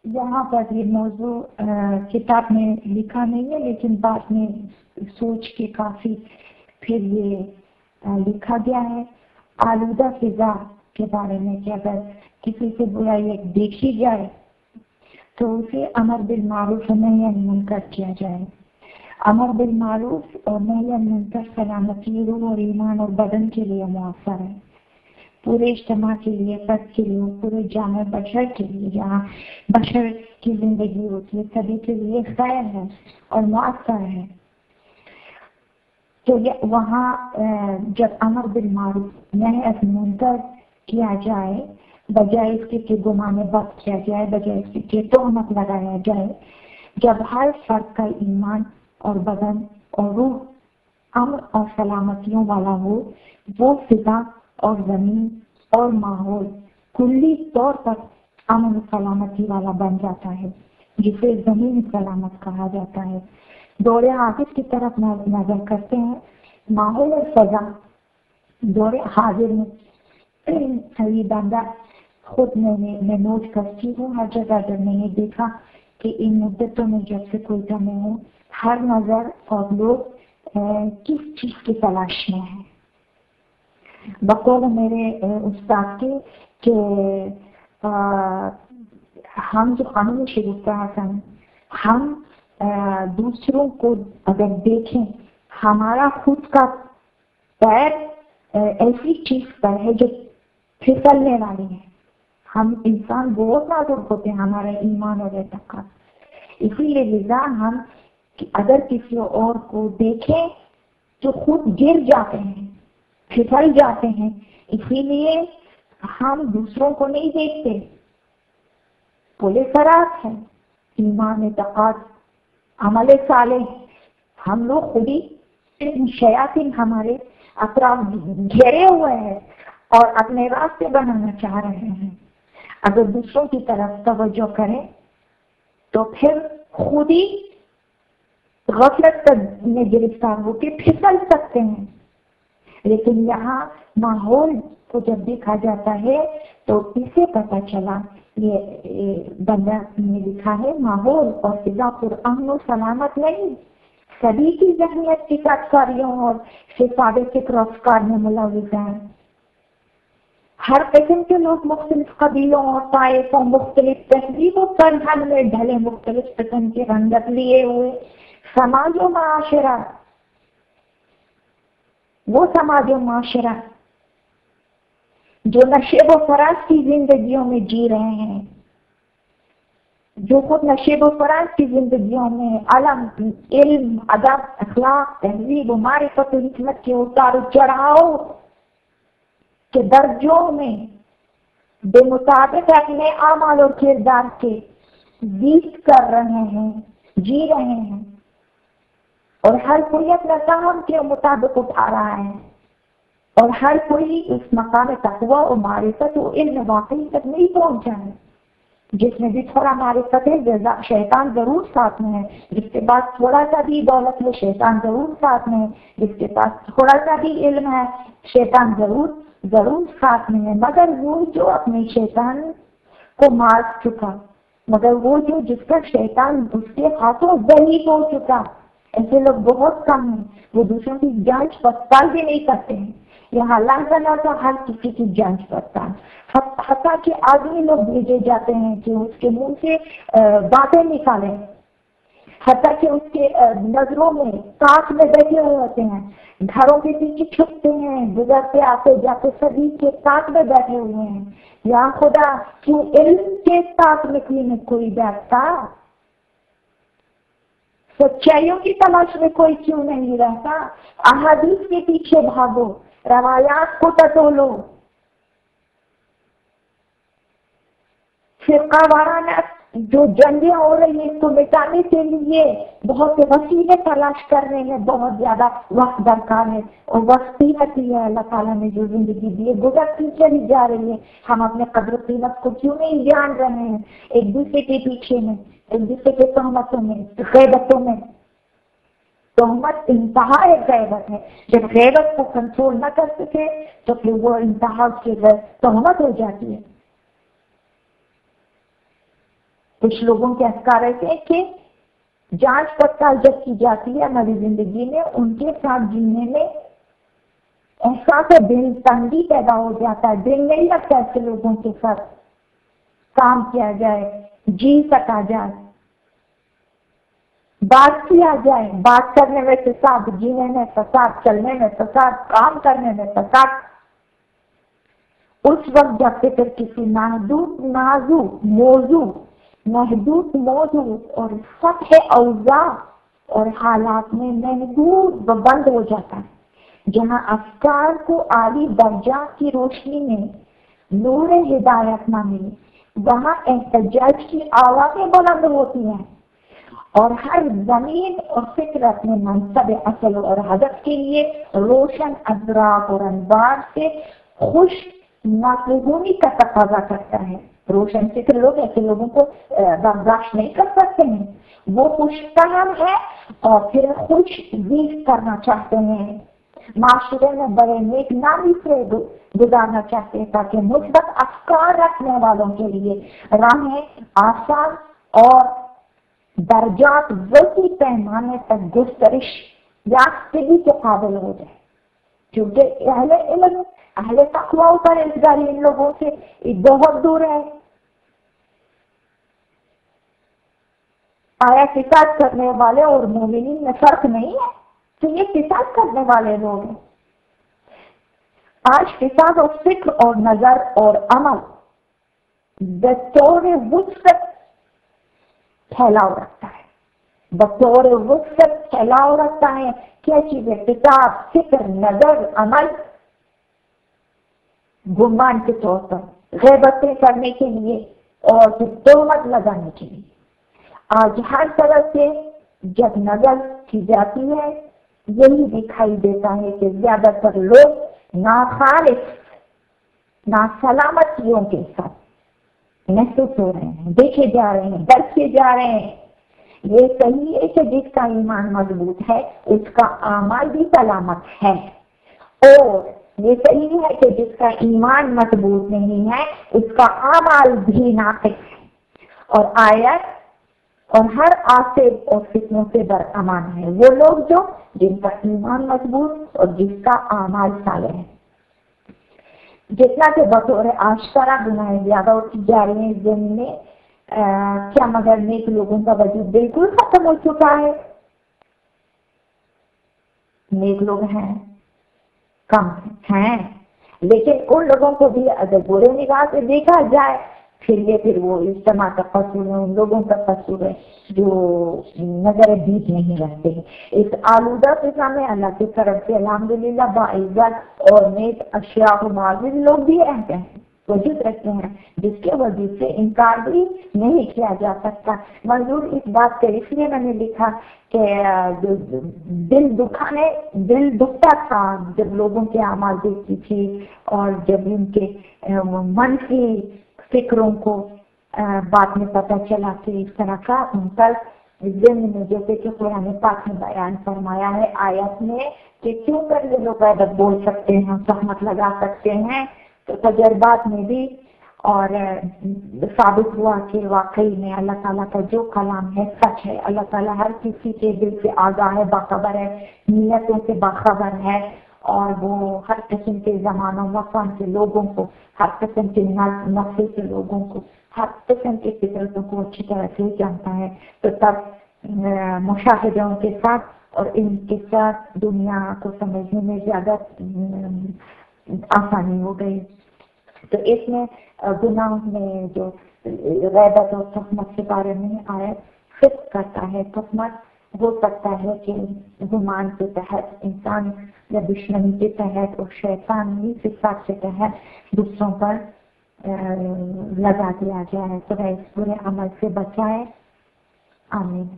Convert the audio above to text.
यहाँ पर ये मौजू किताब में लिखा नहीं है, लेकिन बाद में सोच के काफी फिर ये लिखा गया है आलूदा फिजा के बारे में कि अगर किसी से बुराई देखी जाए तो उसे अमर बिल मारूफ और नही अनिल मुनकर किया जाए। अमर बिल मारूफ और नही अनिल मुनकर सलामती रूह और ईमान और बदन के लिए मुअस्सर है, पूरे इज्तिमा के लिए, फर्द के लिए, पूरे जामे बशर के लिए, जहाँ बशर की जिंदगी होती है सभी के लिए खैर है और मुअस्सर है। तो ये वहाँ जब अमर बिल मारूफ नही अनिल मुनकर किया जाए, बजाय इसके कि गुमाने बद किया जाए, बजाय इसके कि तोहमत लगाया जाए, जब हर फर्द का ईमान और बदन और रूह अमन और सलामतियों वाला हो, वो फिजा और जमीन और माहौल कुल्ली तौर पर अमन सलामती वाला बन जाता है, जिसे जमीन सलामत कहा जाता है। दौरे हाजिर की तरफ नजर करते हैं। माहौल और फजा दौरे हाजिर में ये बंदा खुद मैं नोट करती हूँ हर जगह, जब मैंने देखा कि इन मुद्दतों में जब से कोई मैं हूँ, हर नजर और लोग किस चीज की तलाश में है। बकौल मेरे उस्ताद के हम जो कानून शुरू कहा, हम दूसरों को अगर देखें, हमारा खुद का पैर ऐसी चीज पर है जो फिसलने वाली है। हम इंसान बहुत नाजुक होते हैं, हमारा ईमान और एतकाद, इसीलिए लिजा हम अगर किसी और को देखें तो खुद गिर जाते हैं, फिसल जाते हैं। इसीलिए हम दूसरों को नहीं देखते। पुले फराक है ईमान एतकाद अमल साले, हम लोग खुद ही शयातीन हमारे अतराफ घेरे हुए हैं और अपने रास्ते बनाना चाह रहे हैं। अगर दूसरों की तरफ तवज्जो करें तो फिर खुद ही गफलत में गिरफ्तार होकर फिसल सकते हैं। लेकिन यहाँ माहौल को जब देखा जाता है तो इसे पता चला, ये बंदा ने लिखा है, माहौल और फिजा पुरअमन और सलामत नहीं, सभी की जहनियत की कारियों और हिसाबे के क्रॉसकार में मुलविस हैं। हर किस्म के लोग मुख्तलिफ कबीलों और ताइफों, मुख्तलिफ तहजीबों पर हल में ढले, मुख्तलिफ किस्म के रंगत लिए हुए समाज और माशरा, वो समाज और माशरा जो नशेब व फराज की जिंदगियों में जी रहे हैं, जो खुद नशेब व फराज की जिंदगियों में अलम, इल्म, अदब, अखलाक, तहजीब व मारिफत और हिकमत के उतार चढ़ाव के दर्जों में बेमुताबिक अपने आमाल और किरदार के बीत कर रहे हैं, जी रहे हैं, और हर कोई अपना काम के मुताबिक उठा रहा है, और हर कोई इस मकाम तकवा और मारिफत और इल्म वाकई तक नहीं पहुंचा है। जिसमें भी थोड़ा मारिफत है, शैतान जरूर साथ में है। जिसके पास थोड़ा सा भी दौलत है, शैतान जरूर साथ में है। जिसके पास थोड़ा सा भी इल्म है, शैतान जरूर साथ में है। मगर वो जो अपने शैतान को मार चुका, मगर वो जो जिसका शैतान उसके हाथों जलील हो चुका, ऐसे लोग बहुत कम हैं। वो दूसरों की जांच पड़ताल भी नहीं करते हैं। यहाँ अल्लाह ताला तो हर किसी की जांच पड़ताल, हत्ता कि आदमी लोग भेजे जाते हैं कि उसके मुंह से बातें निकालें, हत्ता कि उसके नजरों में साथ में बैठे हुए होते हैं, घरों के पीछे छुपते हैं, गुजरते आते जाते सभी के साथ में बैठे हुए हैं। या खुदा क्यों इल्म के साथ में कोई बैठता, सच्चाइयों की तलाश में कोई क्यों नहीं रहता। अहादीस के पीछे भागो, रवायात को टटोलो, फिरका वाराना जो जंगें हो रही है इसको मिटाने के लिए बहुत से वसीले तलाश कर रहे हैं, बहुत ज्यादा वक्त दरकार है। और वक्त कीमत ही है, अल्लाह ताला ने जो जिंदगी दी है गुजरती चली जा रही है। हम अपने कद्र कीमत को क्यों नहीं जान रहे हैं, एक दूसरे के पीछे में, एक दूसरे के तहमतों में, गैबतों में। तहमत इंतहा एक गैबत है, जब गैबत को कंट्रोल न कर सके तो फिर वो इंतहा की तहमत हो जाती है। कुछ लोगों के अफकार ऐसे हैं कि जांच पड़ताल जब की जाती है हमारी जिंदगी में, उनके साथ जीने में एहसास दिल तंगी पैदा हो जाता है। दिल नहीं लगता ऐसे लोगों के साथ काम किया जाए, जी सका जाए, बात किया जाए। बात करने में फसाद, जीने में फसाद, चलने में फसाद, काम करने में फसाद। उस वक्त जब फिक्र किसी महदूद मौजू और सतह औजा और हालात में महदूद व बंद हो जाता है, जहाँ अफकार को आली दर्जा की रोशनी में नूर हिदायत न मिले, वहाँ एहतजाज की आवाज़ें बुलंद होती हैं और हर जमीन और फिक्र अपने मनसब असल और हदफ के लिए रोशन अजराक और अनवार से खुश नाकूनी का तकाजा करता है। रोशन फिक्र लोग ऐसे लोगों को बर्दाश्त नहीं कर सकते हैं, वो खुशतहम है और फिर खुश जीत करना चाहते हैं, माशरे में बड़े नेक नामी से गुजारना चाहते हैं, ताकि मुस्बत अफकार रखने वालों के लिए राहें आसान और दर्जात वसी पैमाने तक गुस्तरिश याफ्तगी के काबिल हो जाए। क्योंकि अहले इल्म, अहले तक़वा और परहेज़गारी इन लोगों से बहुत दूर है। आया फिसाद करने वाले और मोमिनीन में फर्क नहीं है, तो ये फिसाद करने वाले लोग हैं। आज फिसाद और फिक्र और नजर और अमल बतौर वुसअत फैलाव रखता है, बतौर वुसअत फैलाव रखता है। क्या चीजें? फिसाद, फिक्र, नजर, अमल गुमान के तौर पर, गैबतें करने के लिए और फिर तोहमत लगाने के लिए। आज हर तरह से जब नजर की जाती है, यही दिखाई देता है कि ज्यादातर लोग नाखालिस, नासलामतियों के साथ महसूस हो रहे हैं, देखे जा रहे हैं, दर्जे जा रहे हैं। ये सही है कि जिसका ईमान मजबूत है उसका आमाल भी सलामत है, और ये सही है कि जिसका ईमान मजबूत नहीं है उसका आमाल भी नाक़िस है। और आयत और हर आसिब और फितनों से बरअमान है वो लोग जो जिनका ईमान मजबूत और जिसका आमाल साले है। जितना के बतौर आशकारा गुनाहें ज्यादा होती जा रही हैं ज़मीन में, क्या मगर नेक लोगों का वजूद बिल्कुल खत्म हो चुका है? नेक लोग हैं, कम हैं, लेकिन उन लोगों को भी अगर बुरे निगाह से देखा जाए फिर वो इज्तिमा का कसूर है, उन लोगों का कसूर है जो नजर दीद नहीं रखते हैं। इस आलूदा फिजा में अल्लाह की तरफ से अल्हम्दुलिल्लाह बाइज्जत और नेक अशिया माजिद लोग भी रहते हैं, वजूद रखते हैं, जिसके वजह से इनकार भी नहीं किया जा सकता। मंजूर इस बात का इसलिए मैंने लिखा कि दिल दुखता था जब लोगों के अमाल देखती थी और जब इनके मनफी फिक्रों को बाद में पता चला कि इस तरह का उनका ज़िम्न में, जैसे कि कुरान पाक में बयान फरमाया है आयत में कि क्यों कर ये लोग गैबत बोल सकते हैं, सहमत लगा सकते हैं, तो तजर्बात में भी और साबित हुआ कि वाकई में अल्लाह ताला का जो कलाम है सच है। अल्लाह ताला हर किसी के दिल से आगाह है, बाखबर है, नीयतों से बाखबर है, और वो हर किस्म के ज़मानों मकान के लोगों को, हर किस्म के नस्ल के लोगों को, हर किस्म की फितरतों को अच्छी तरह से जानता है। तो तब मुशाहिदों के साथ और इनके साथ दुनिया को समझने में ज़्यादा आसानी हो गई। तो इसमें गुनाह में जो गैबत और तहमत के बारे में आयत फिक्र करता है। तहमत हो सकता है कि गुमान के तहत इंसान या दुश्मनी के तहत और शैतानी सिफात के तहत दूसरों पर लगा दिया जाए, तो इस बुरे अमल से बचाए। आमीन।